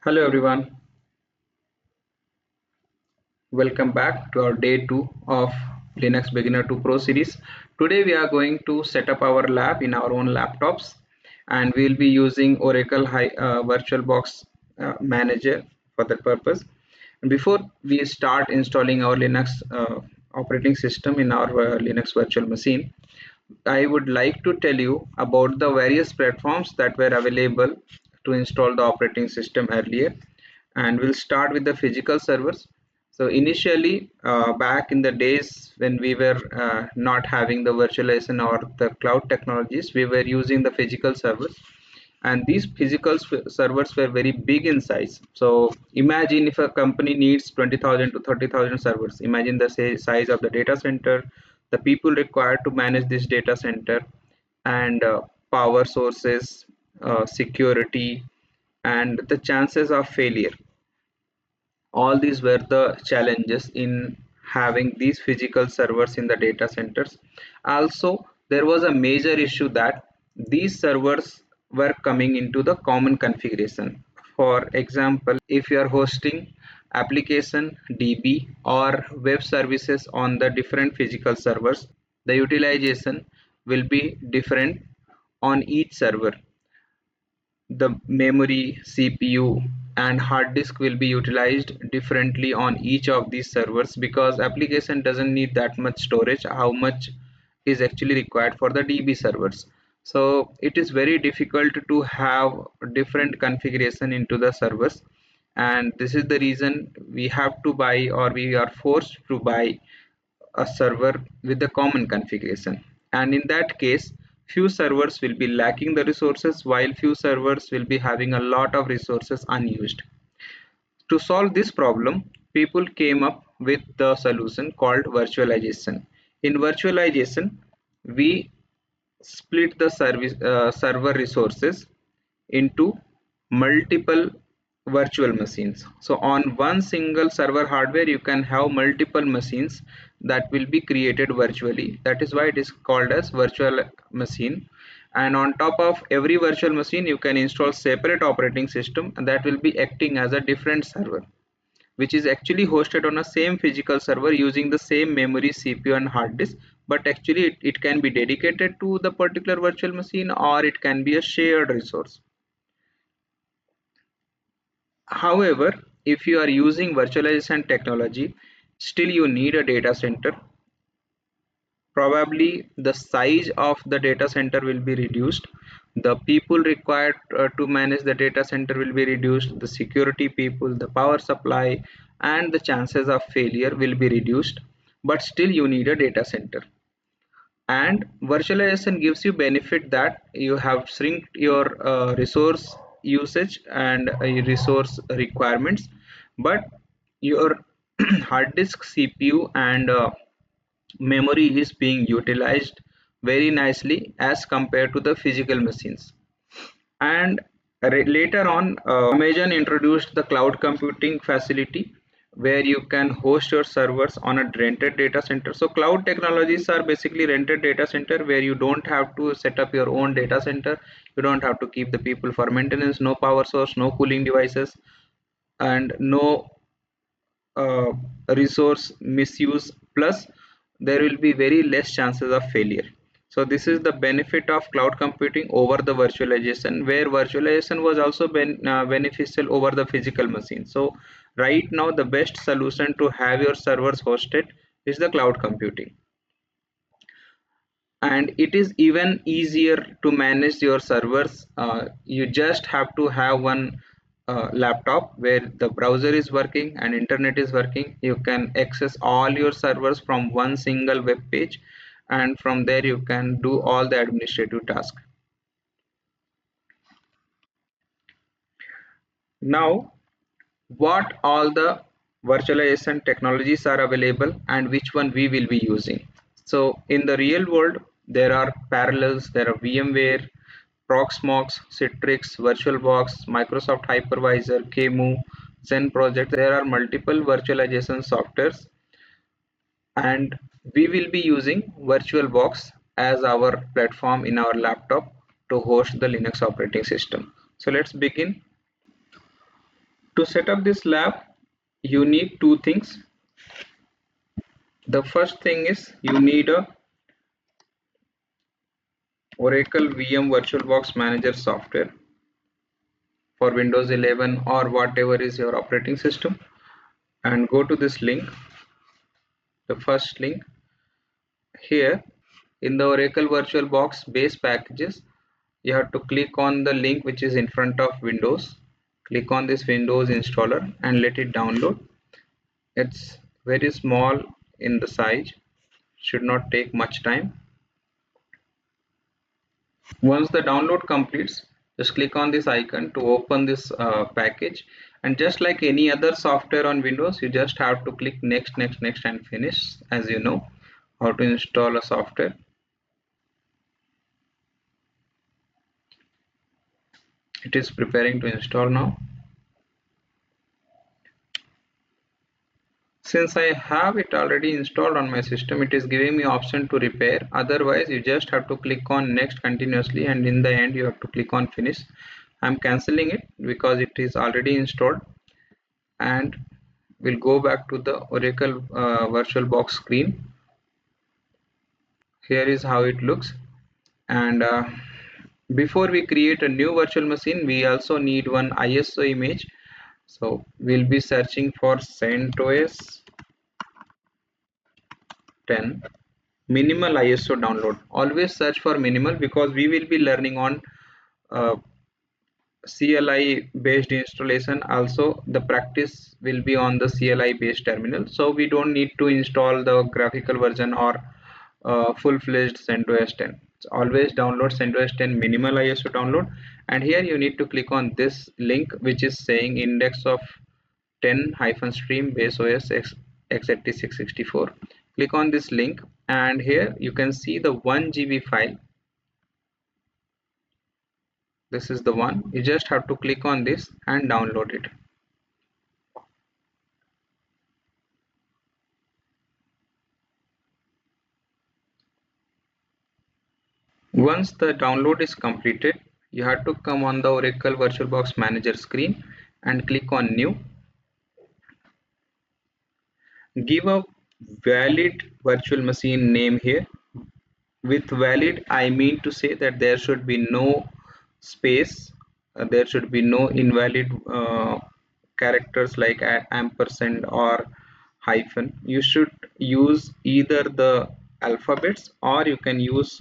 Hello everyone, welcome back to our day 2 of Linux Beginner to Pro series. Today we are going to set up our lab in our own laptops and we will be using Oracle VirtualBox Manager for that purpose. And before we start installing our Linux operating system in our Linux virtual machine, I would like to tell you about the various platforms that were available to install the operating system earlier, and we'll start with the physical servers. So initially, back in the days when we were not having the virtualization or the cloud technologies, we were using the physical servers, and these servers were very big in size. So imagine if a company needs 20,000 to 30,000 servers. Imagine the size of the data center, the people required to manage this data center, and power sources, security, and the chances of failure. All these were the challenges in having these physical servers in the data centers. Also, there was a major issue that these servers were coming into the common configuration. For example, if you are hosting application DB or web services on the different physical servers, the utilization will be different on each server. The memory, CPU, and hard disk will be utilized differently on each of these servers because application doesn't need that much storage how much is actually required for the DB servers. So it is very difficult to have different configuration into the servers, and this is the reason we have to buy, or we are forced to buy, a server with the common configuration. And in that case, few servers will be lacking the resources while few servers will be having a lot of resources unused. To solve this problem, people came up with the solution called virtualization. In virtualization, we split the server resources into multiple virtual machines. So on one single server hardware, you can have multiple machines that will be created virtually. That is why it is called as virtual machine. And on top of every virtual machine, you can install separate operating system and that will be acting as a different server, which is actually hosted on a same physical server using the same memory, CPU, and hard disk. But actually it can be dedicated to the particular virtual machine, or it can be a shared resource. However, if you are using virtualization technology, still you need a data center. Probably the size of the data center will be reduced, the people required to manage the data center will be reduced, the security people, the power supply, and the chances of failure will be reduced, but still you need a data center. And virtualization gives you benefit that you have shrunk your resource usage and resource requirements, but your hard disk, CPU, and memory is being utilized very nicely as compared to the physical machines. And later on, Amazon introduced the cloud computing facility where you can host your servers on a rented data center. So cloud technologies are basically rented data center where you don't have to set up your own data center, you don't have to keep the people for maintenance, no power source, no cooling devices, and no uh, resource misuse, plus there will be very less chances of failure. So this is the benefit of cloud computing over the virtualization, where virtualization was also beneficial over the physical machine. So right now the best solution to have your servers hosted is the cloud computing, and it is even easier to manage your servers. You just have to have one laptop where the browser is working and internet is working. You can access all your servers from one single web page, and from there you can do all the administrative tasks. Now, what all the virtualization technologies are available and which one we will be using? So in the real world, there are parallels, there are VMware, Proxmox, Citrix, VirtualBox, Microsoft Hypervisor, KMU, Zen Project. There are multiple virtualization softwares, and we will be using VirtualBox as our platform in our laptop to host the Linux operating system. So let's begin. To set up this lab, you need two things. The first thing is you need a Oracle VM VirtualBox Manager software for Windows 11 or whatever is your operating system, and go to this link, the first link here in the Oracle VirtualBox base packages. You have to click on the link which is in front of Windows. Click on this Windows installer and let it download. It's very small in the size, should not take much time. Once the download completes, just click on this icon to open this package, and just like any other software on Windows, you just have to click next, next, next and finish. As you know how to install a software. It is preparing to install now. Since I have it already installed on my system, it is giving me option to repair. Otherwise, you just have to click on next continuously, and in the end you have to click on finish. I'm cancelling it because it is already installed, and we'll go back to the Oracle VirtualBox screen. Here is how it looks. And before we create a new virtual machine, we also need one ISO image. So we'll be searching for CentOS 10 minimal ISO download. Always search for minimal because we will be learning on uh, CLI based installation. Also the practice will be on the CLI based terminal, so we don't need to install the graphical version or full-fledged CentOS 10. So always download CentOS 10 minimal ISO download, and here you need to click on this link which is saying index of 10-stream base OS x86-64. Click on this link, and here you can see the 1 GB file. This is the one. You just have to click on this and download it. Once the download is completed, you have to come on the Oracle VirtualBox Manager screen and click on New. Give a valid virtual machine name here. With valid, I mean to say that there should be no space, there should be no invalid characters like ampersand or hyphen. You should use either the alphabets or you can use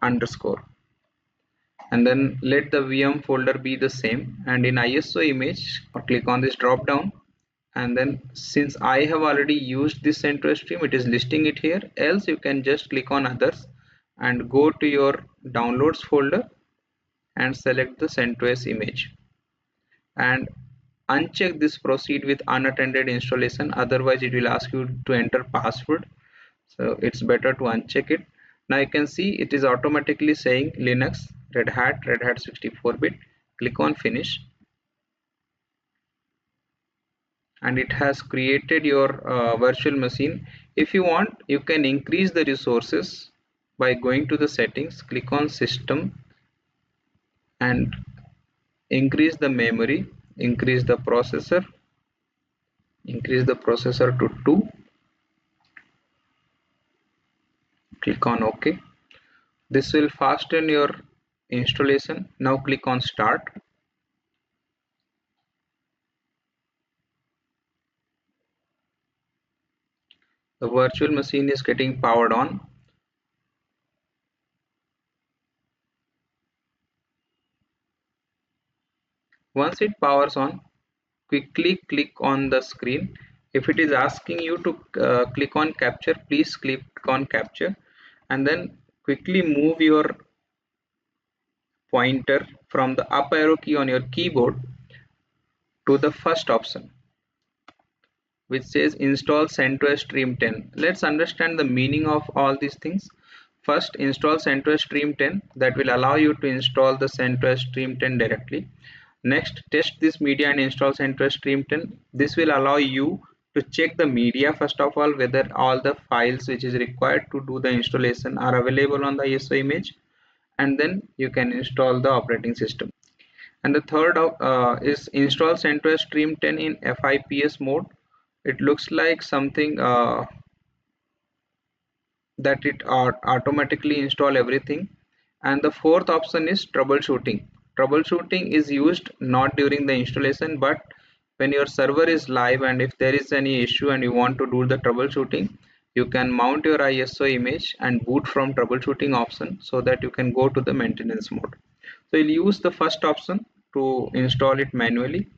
underscore, and then let the VM folder be the same. And in ISO image, click on this drop down, and then since I have already used this CentOS stream, it is listing it here. Else you can just click on others and go to your downloads folder and select the CentOS image and uncheck this proceed with unattended installation, otherwise it will ask you to enter password. So it's better to uncheck it. Now you can see it is automatically saying Linux, Red Hat 64-bit. Click on finish, and it has created your virtual machine. If you want, you can increase the resources by going to the settings, click on system and increase the memory, increase the processor to 2. Click on OK. This will fasten your installation. Now click on start. The virtual machine is getting powered on. Once it powers on, quickly click on the screen. If it is asking you to click on capture, please click on capture, and then quickly move your pointer from the up arrow key on your keyboard to the first option which says install CentOS Stream 10. Let's understand the meaning of all these things. First, install CentOS Stream 10. That will allow you to install the CentOS Stream 10 directly. Next, test this media and install CentOS Stream 10. This will allow you to check the media first of all, whether all the files which is required to do the installation are available on the ISO image, and then you can install the operating system. And the third is install CentOS Stream 10 in FIPS mode. It looks like something that it automatically install everything. And the fourth option is troubleshooting is used not during the installation but when your server is live, and if there is any issue and you want to do the troubleshooting, you can mount your ISO image and boot from troubleshooting option so that you can go to the maintenance mode. So you'll use the first option to install it manually.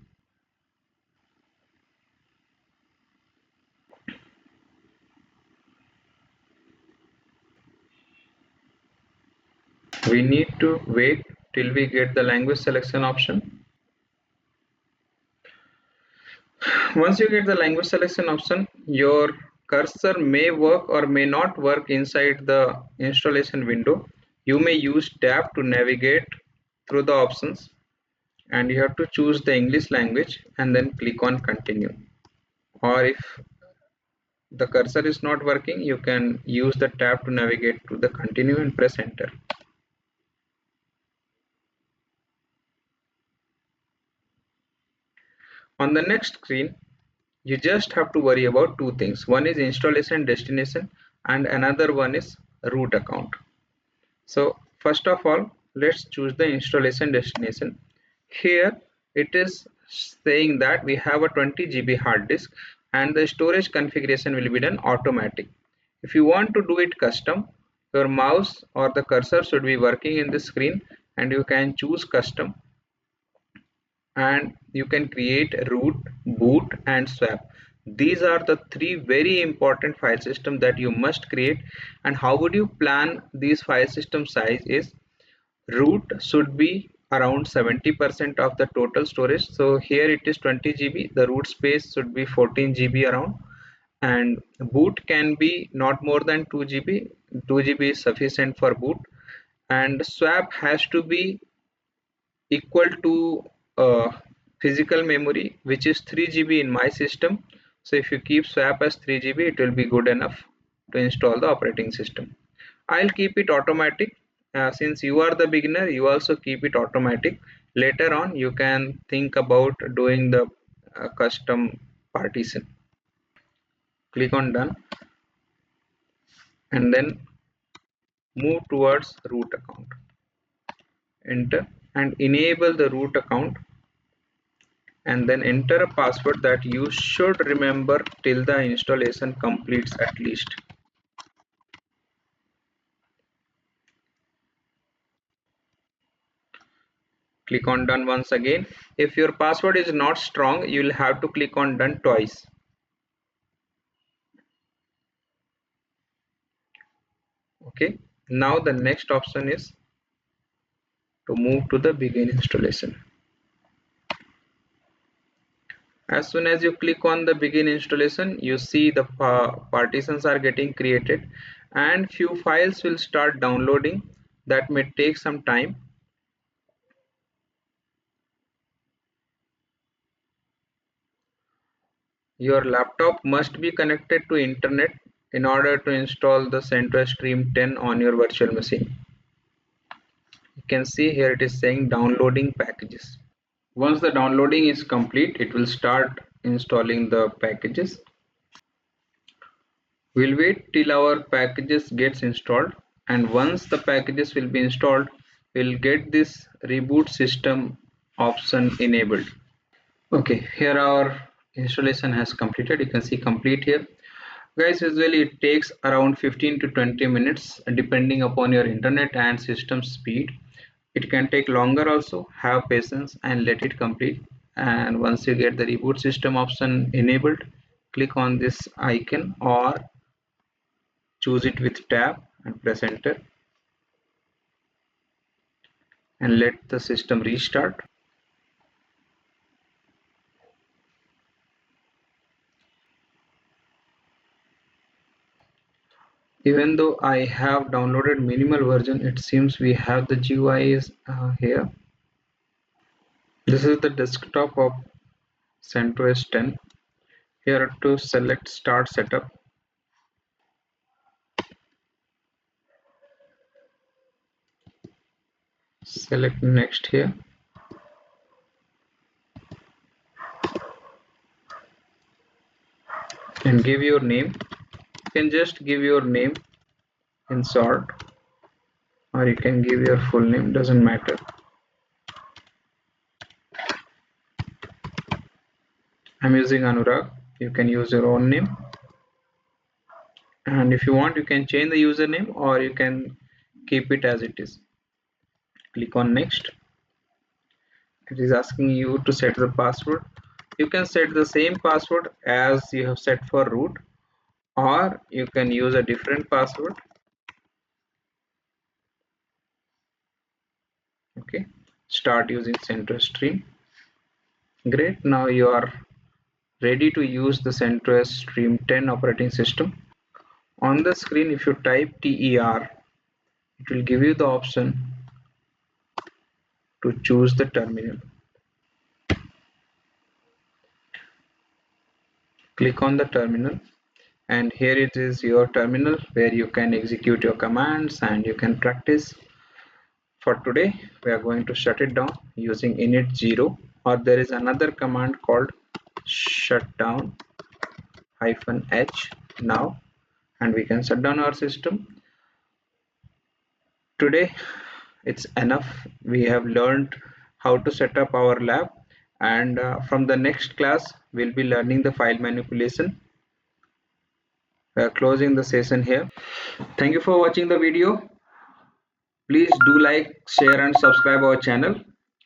We need to wait till we get the language selection option. Once you get the language selection option, your cursor may work or may not work inside the installation window. You may use tab to navigate through the options, and you have to choose the English language and then click on continue. Or if the cursor is not working, you can use the tab to navigate to the continue and press enter. On the next screen, you just have to worry about two things. One is installation destination and another one is root account. So first of all, let's choose the installation destination. Here it is saying that we have a 20 GB hard disk and the storage configuration will be done automatic. If you want to do it custom, your mouse or the cursor should be working in the screen and you can choose custom, and you can create root, boot and swap. These are the three very important file systems that you must create. And how would you plan these file system size is root should be around 70% of the total storage. So here it is 20 GB, the root space should be 14 GB around, and boot can be not more than 2 GB. 2 GB is sufficient for boot, and swap has to be equal to physical memory, which is 3 GB in my system. So if you keep swap as 3 GB, it will be good enough to install the operating system. I'll keep it automatic. Since you are the beginner, you also keep it automatic. Later on you can think about doing the custom partition. Click on done and then move towards root account. Enter and enable the root account, and then enter a password that you should remember till the installation completes at least. Click on done once again. If your password is not strong, you will have to click on done twice. Okay, now the next option is to move to the begin installation. As soon as you click on the begin installation, you see the partitions are getting created and few files will start downloading. That may take some time. Your laptop must be connected to internet in order to install the CentOS Stream 10 on your virtual machine. You can see here it is saying downloading packages. Once the downloading is complete, it will start installing the packages. We'll wait till our packages gets installed, and once the packages will be installed, we'll get this reboot system option enabled. Okay, here our installation has completed. You can see complete here. Guys, usually it takes around 15 to 20 minutes depending upon your internet and system speed. It can take longer also. Have patience and let it complete. And once you get the reboot system option enabled, click on this icon or choose it with tab and press enter and let the system restart. Even though I have downloaded minimal version, it seems we have the GUI is here. This is the desktop of CentOS 10. Here to select start setup. Select next here. and give your name. You can just give your name in short, or you can give your full name, doesn't matter. I'm using Anurag. You can use your own name, and if you want you can change the username or you can keep it as it is. Click on next. It is asking you to set the password. You can set the same password as you have set for root, or you can use a different password. Okay, start using CentOS stream. Great, now you are ready to use the CentOS stream 10 operating system. On the screen, if you type TER, it will give you the option to choose the terminal. Click on the terminal, and here it is your terminal where you can execute your commands and you can practice. For today we are going to shut it down using init 0, or there is another command called shutdown -h now, and we can shut down our system. Today it's enough. We have learned how to set up our lab, and from the next class we'll be learning the file manipulation. We are closing the session here. Thank you for watching the video. Please do like, share and subscribe our channel,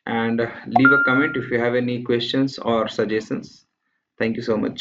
and leave a comment if you have any questions or suggestions. Thank you so much.